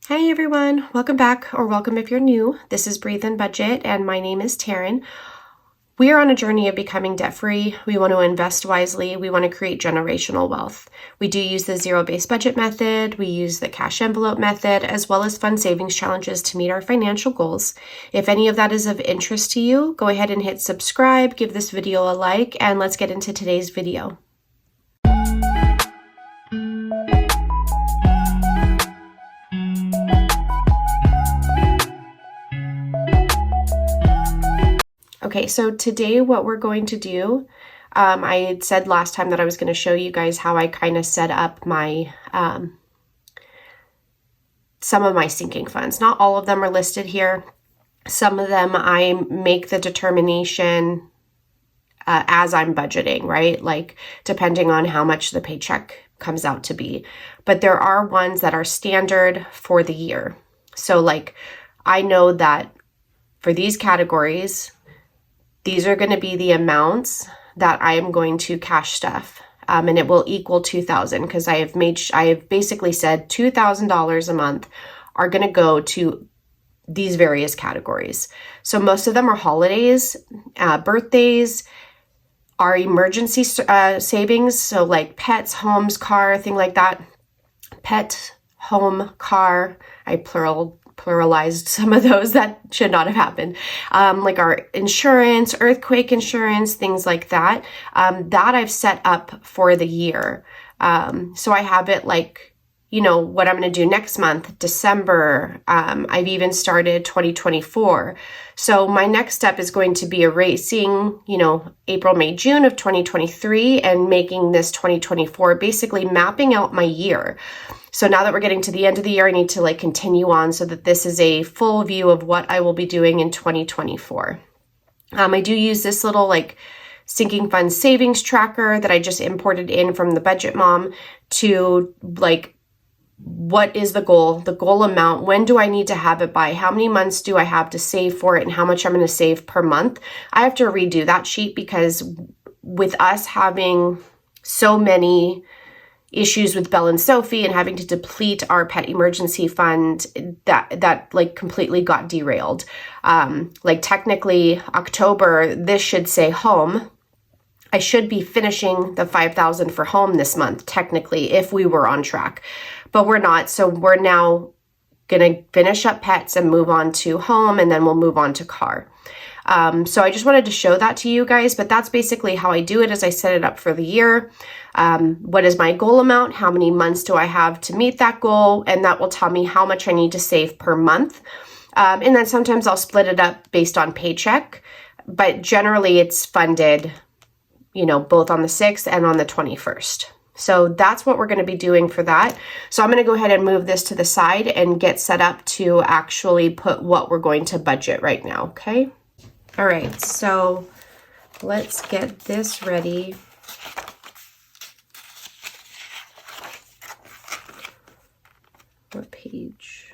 Hi everyone, welcome back, or welcome if you're new. This is Breathe and Budget, and my name is Taryn. We are on a journey of becoming debt-free. We want to invest wisely. We want to create generational wealth. We do use the zero-based budget method. We use the cash envelope method, as well as fun savings challenges to meet our financial goals. If any of that is of interest to you, go ahead and hit subscribe, give this video a like, and let's get into today's video. Okay, so today what we're going to do, I had said last time that I was going to show you guys how I kind of set up my, some of my sinking funds. Not all of them are listed here. Some of them I make the determination as I'm budgeting, right? Like depending on how much the paycheck comes out to be. But there are ones that are standard for the year. So like I know that for these categories, these are going to be the amounts that I am going to cash stuff, and it will equal $2,000 because I have basically said $2,000 a month are going to go to these various categories. So most of them are holidays, birthdays, our emergency savings. So like pets, homes, car, thing like that. Pet, home, car. I pluralized some of those that should not have happened, like our insurance, earthquake insurance, things like that, that I've set up for the year. So I have it like, you know, what I'm going to do next month, December. I've even started 2024. So my next step is going to be erasing, you know, April, May, June of 2023 and making this 2024, basically mapping out my year. So now that we're getting to the end of the year, I need to like continue on so that this is a full view of what I will be doing in 2024. I do use this little like sinking fund savings tracker that I just imported in from the Budget Mom to like, what is the goal amount? When do I need to have it by? How many months do I have to save for it and how much I'm going to save per month? I have to redo that sheet because with us having so many issues with Belle and Sophie and having to deplete our pet emergency fund, that like completely got derailed. Like technically October, this should say home. I should be finishing the $5,000 for home this month, technically, if we were on track, but we're not. So we're now going to finish up pets and move on to home, and then we'll move on to car. So I just wanted to show that to you guys, but that's basically how I do it as I set it up for the year. What is my goal amount? How many months do I have to meet that goal? And that will tell me how much I need to save per month. And then sometimes I'll split it up based on paycheck, but generally it's funded, you know, both on the 6th and on the 21st. So that's what we're going to be doing for that. So I'm going to go ahead and move this to the side and get set up to actually put what we're going to budget right now. Okay. All right. So let's get this ready. What page?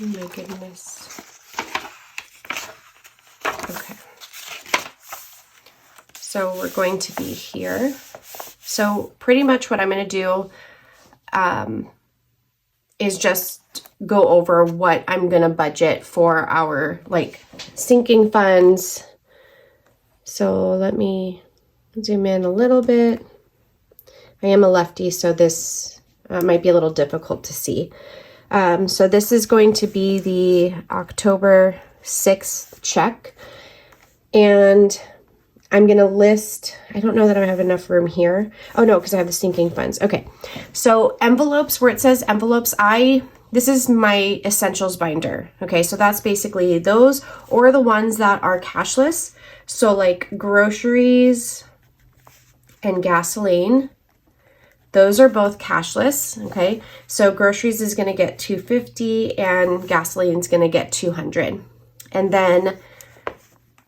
Oh my goodness. Okay. So we're going to be here. So pretty much what I'm going to do is just go over what I'm going to budget for our like sinking funds. So let me zoom in a little bit. I am a lefty, so this might be a little difficult to see. So this is going to be the October 6th check. And I'm going to list, I don't know that I have enough room here. Oh no, because I have the sinking funds. Okay. So envelopes, where it says envelopes, this is my essentials binder. Okay. So that's basically those or the ones that are cashless. So like groceries and gasoline, those are both cashless. Okay. So groceries is going to get $250 and gasoline is going to get $200. And then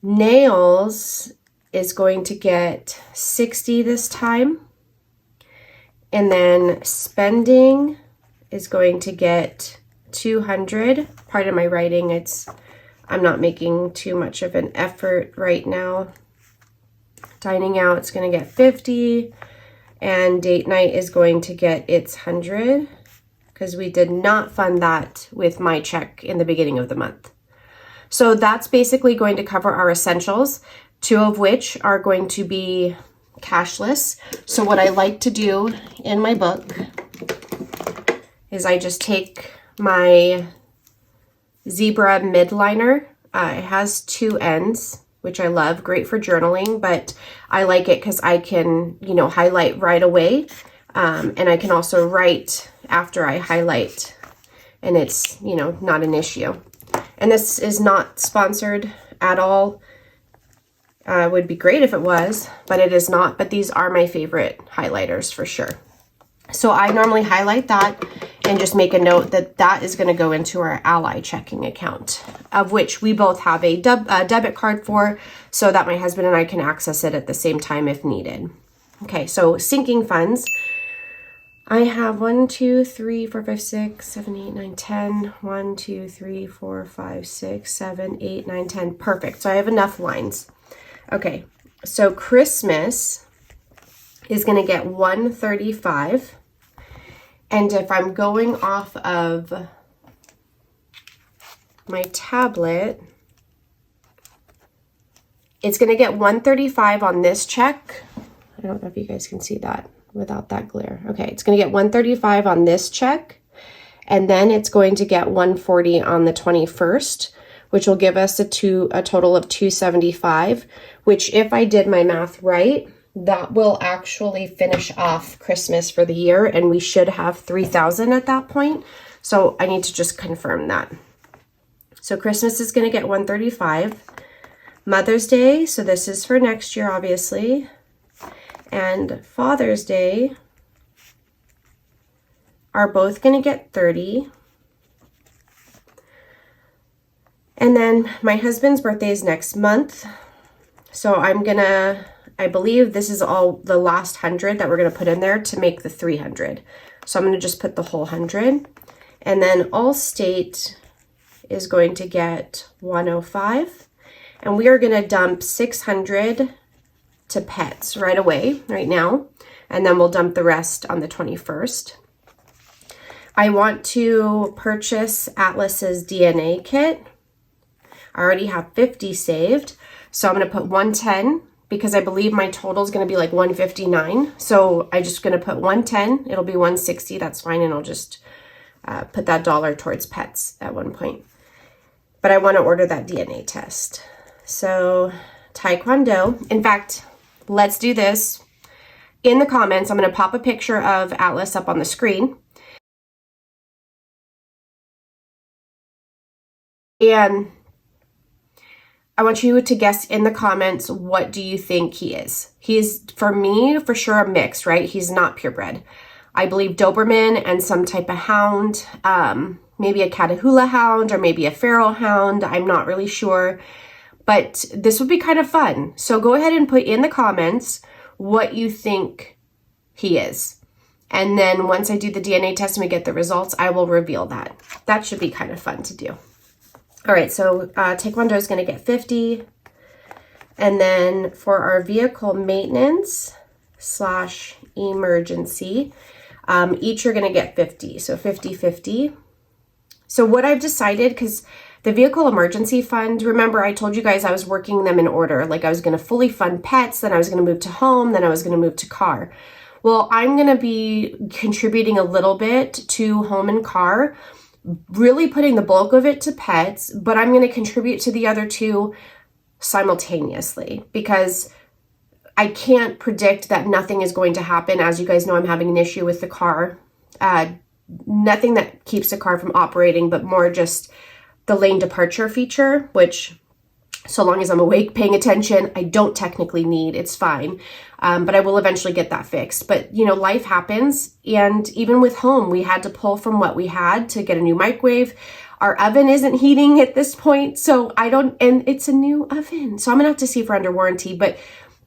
nails is going to get $60 this time. And then spending is going to get $200. Pardon my writing, I'm not making too much of an effort right now. Dining out, it's going to get $50. And date night is going to get its 100 because we did not fund that with my check in the beginning of the month. So that's basically going to cover our essentials, 2 of which are going to be cashless. So what I like to do in my book is I just take my zebra midliner. It has 2 ends, which I love, great for journaling, but I like it because I can, highlight right away. And I can also write after I highlight, and it's, not an issue. And this is not sponsored at all. Would be great if it was, but it is not. But these are my favorite highlighters for sure. So I normally highlight that and just make a note that that is going to go into our Ally checking account, of which we both have a debit card for, so that my husband and I can access it at the same time if needed. Okay, so sinking funds. I have 1, 2, 3, 4, 5, 6, 7, 8, 9, 10. 1, 2, 3, 4, 5, 6, 7, 8, 9, 10. Perfect. So I have enough lines. Okay, so Christmas is going to get 135. And if I'm going off of my tablet, it's going to get 135 on this check. I don't know if you guys can see that without that glare. Okay, it's going to get 135 on this check, and then it's going to get 140 on the 21st, which will give us a total of 275, which, if I did my math right, that will actually finish off Christmas for the year, and we should have 3,000 at that point. So I need to just confirm that. So Christmas is going to get 135. Mother's Day, so this is for next year, obviously. And Father's Day are both going to get 30. And then my husband's birthday is next month. So I believe this is all the last 100 that we're going to put in there to make the 300. So I'm going to just put the whole 100. And then Allstate is going to get 105. And we are going to dump 600 to pets right away, right now. And then we'll dump the rest on the 21st. I want to purchase Atlas's DNA kit. I already have 50 saved. So I'm going to put 110 because I believe my total is going to be like 159. So I'm just going to put 110. It'll be 160. That's fine. And I'll just put that dollar towards pets at one point. But I want to order that DNA test. So Taekwondo. In fact, let's do this. In the comments, I'm going to pop a picture of Atlas up on the screen. And I want you to guess in the comments, what do you think he is? He is, for me, for sure a mix, right? He's not purebred. I believe Doberman and some type of hound, maybe a Catahoula hound or maybe a feral hound. I'm not really sure. But this would be kind of fun. So go ahead and put in the comments what you think he is. And then once I do the DNA test and we get the results, I will reveal that. That should be kind of fun to do. All right, so Taekwondo is going to get 50. And then for our vehicle maintenance / emergency, each are going to get 50. So 50-50. So what I've decided, because the vehicle emergency fund, remember I told you guys I was working them in order. Like I was going to fully fund pets, then I was going to move to home, then I was going to move to car. Well, I'm going to be contributing a little bit to home and car, really putting the bulk of it to pets, but I'm going to contribute to the other two simultaneously because I can't predict that nothing is going to happen. As you guys know, I'm having an issue with the car. Nothing that keeps the car from operating, but more just the lane departure feature, which so long as I'm awake, paying attention, I don't technically need. It's fine. But I will eventually get that fixed. But, life happens. And even with home, we had to pull from what we had to get a new microwave. Our oven isn't heating at this point. So and it's a new oven. So I'm going to have to see if we're under warranty. But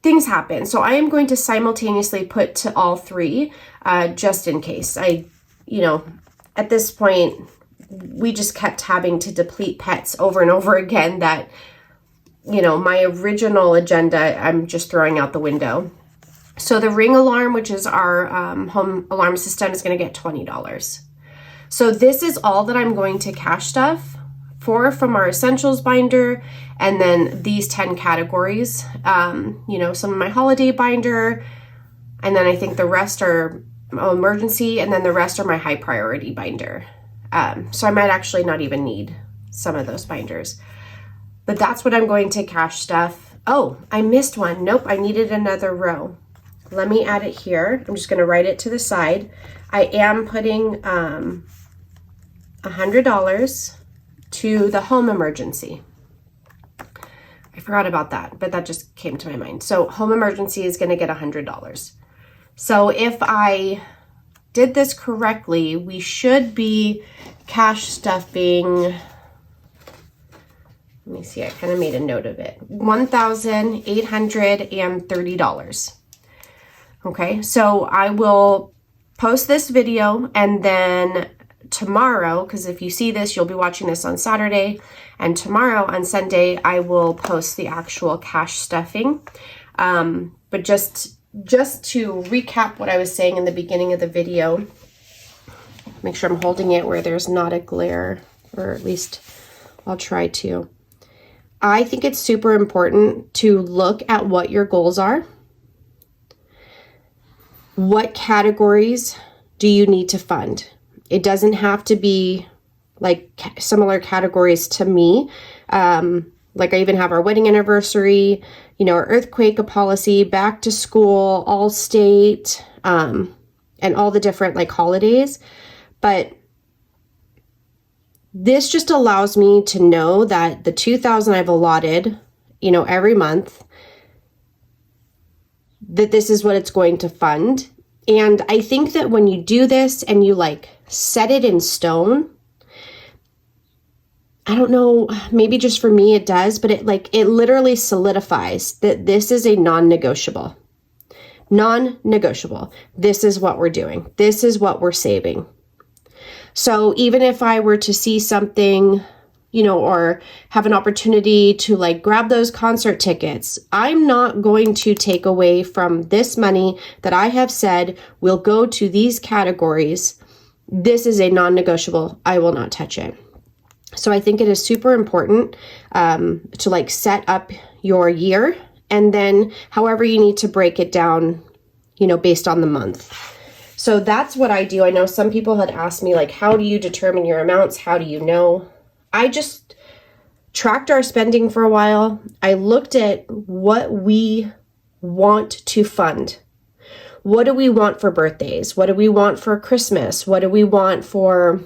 things happen. So I am going to simultaneously put to all three, just in case. At this point, we just kept having to deplete pets over and over again that, my original agenda, I'm just throwing out the window. So the Ring alarm, which is our home alarm system, is going to get $20. So this is all that I'm going to cash stuff for from our essentials binder, and then these 10 categories, you know, some of my holiday binder, and then I think the rest are emergency, and then the rest are my high priority binder. So I might actually not even need some of those binders, but that's what I'm going to cash stuff. Oh, I missed one. Nope, I needed another row. Let me add it here. I'm just going to write it to the side. I am putting $100 to the home emergency. I forgot about that, but that just came to my mind. So home emergency is going to get $100. So if I did this correctly, we should be cash stuffing, let me see, I kind of made a note of it, $1,830. Okay, so I will post this video, and then tomorrow, because if you see this, you'll be watching this on Saturday, and tomorrow on Sunday, I will post the actual cash stuffing. But just to recap what I was saying in the beginning of the video, make sure I'm holding it where there's not a glare, or at least I'll try to. I think it's super important to look at what your goals are. What categories do you need to fund? It doesn't have to be like similar categories to me. Like I even have our wedding anniversary, you know, our earthquake policy, back to school, all state, and all the different like holidays. But this just allows me to know that the $2,000 I've allotted, you know, every month, that this is what it's going to fund. And I think that when you do this and you like set it in stone, I don't know, maybe just for me it does, but it literally solidifies that this is a non-negotiable. Non-negotiable. This is what we're doing. This is what we're saving. So even if I were to see something, you know, or have an opportunity to like grab those concert tickets, I'm not going to take away from this money that I have said will go to these categories. This is a non-negotiable. I will not touch it. So I think it is super important to like set up your year, and then however you need to break it down, you know, based on the month. So that's what I do. I know some people had asked me like, how do you determine your amounts? How do you know? I just tracked our spending for a while. I looked at what we want to fund. What do we want for birthdays? What do we want for Christmas? What do we want for,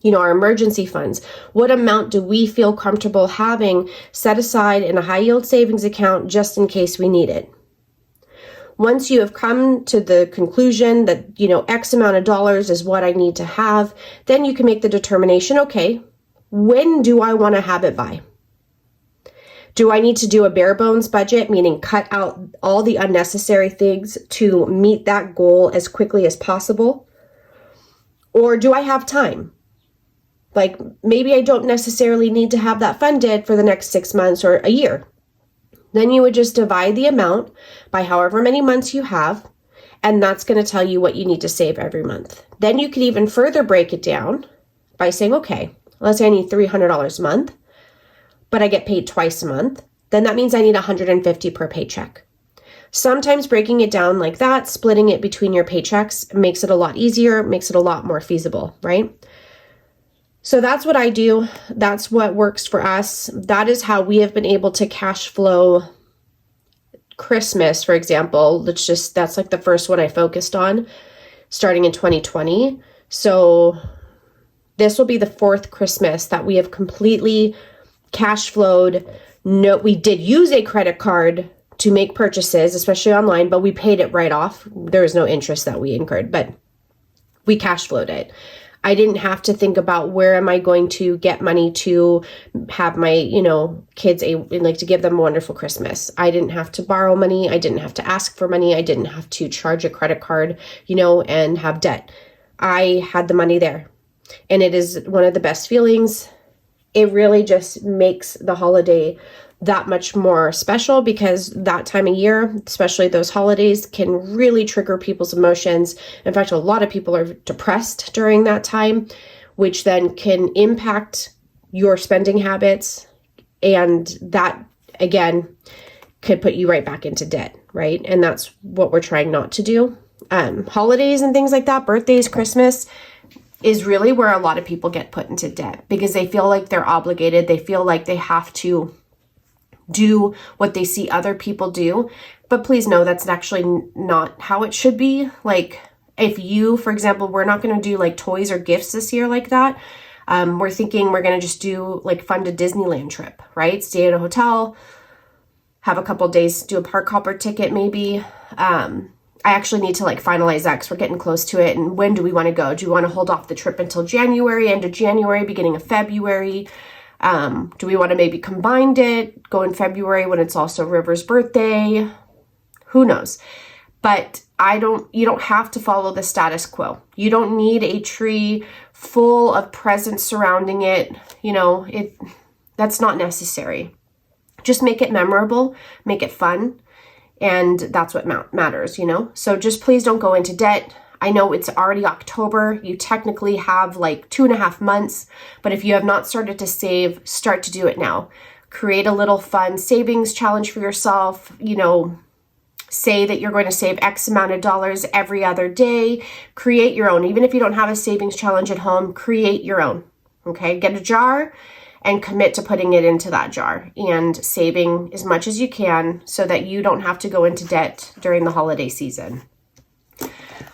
you know, our emergency funds? What amount do we feel comfortable having set aside in a high yield savings account just in case we need it? Once you have come to the conclusion that, you know, X amount of dollars is what I need to have, then you can make the determination, okay, when do I want to have it by? Do I need to do a bare bones budget, meaning cut out all the unnecessary things to meet that goal as quickly as possible? Or do I have time? Like maybe I don't necessarily need to have that funded for the next 6 months or a year. Then you would just divide the amount by however many months you have, and that's going to tell you what you need to save every month. Then you could even further break it down by saying, okay, let's say I need $300 a month, but I get paid twice a month. Then that means I need $150 per paycheck. Sometimes breaking it down like that, splitting it between your paychecks, makes it a lot easier, makes it a lot more feasible, right? So that's what I do. That's what works for us. That is how we have been able to cash flow Christmas, for example. That's like the first one I focused on starting in 2020. So this will be the 4th Christmas that we have completely cash flowed. No, we did use a credit card to make purchases, especially online, but we paid it right off. There was no interest that we incurred, but we cash flowed it. I didn't have to think about where am I going to get money to have my, you know, kids to give them a wonderful Christmas. I didn't have to borrow money. I didn't have to ask for money. I didn't have to charge a credit card, you know, and have debt. I had the money there, and it is one of the best feelings. It really just makes the holiday that much more special, because that time of year, especially those holidays, can really trigger people's emotions. In fact, a lot of people are depressed during that time, which then can impact your spending habits. And that, again, could put you right back into debt, right? And that's what we're trying not to do. Holidays and things like that, birthdays, Christmas, is really where a lot of people get put into debt, because they feel like they're obligated. They feel like they have to do what they see other people do. But please know that's actually not how it should be. Like, if you, for example, we're not going to do like toys or gifts this year like that. We're thinking we're going to just do like fund a Disneyland trip, right? Stay at a hotel, have a couple days, do a park hopper ticket maybe. I actually need to like finalize that because we're getting close to it. And when do we want to go? Do we want to hold off the trip until January, end of January, beginning of February? Do we want to maybe combine it, go in February when it's also River's birthday? Who knows? But you don't have to follow the status quo. You don't need a tree full of presents surrounding it. That's not necessary. Just make it memorable, make it fun. And that's what matters, So just please don't go into debt. I know it's already October. You technically have like 2.5 months, but if you have not started to save, start to do it now. Create a little fun savings challenge for yourself. Say that you're going to save X amount of dollars every other day. Create your own. Even if you don't have a savings challenge at home, create your own. Okay, get a jar and commit to putting it into that jar and saving as much as you can so that you don't have to go into debt during the holiday season.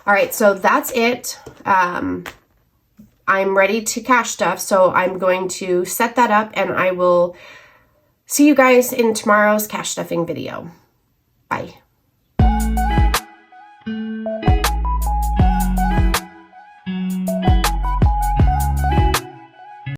All right, so that's it. I'm ready to cash stuff, so I'm going to set that up, and I will see you guys in tomorrow's cash stuffing video. Bye.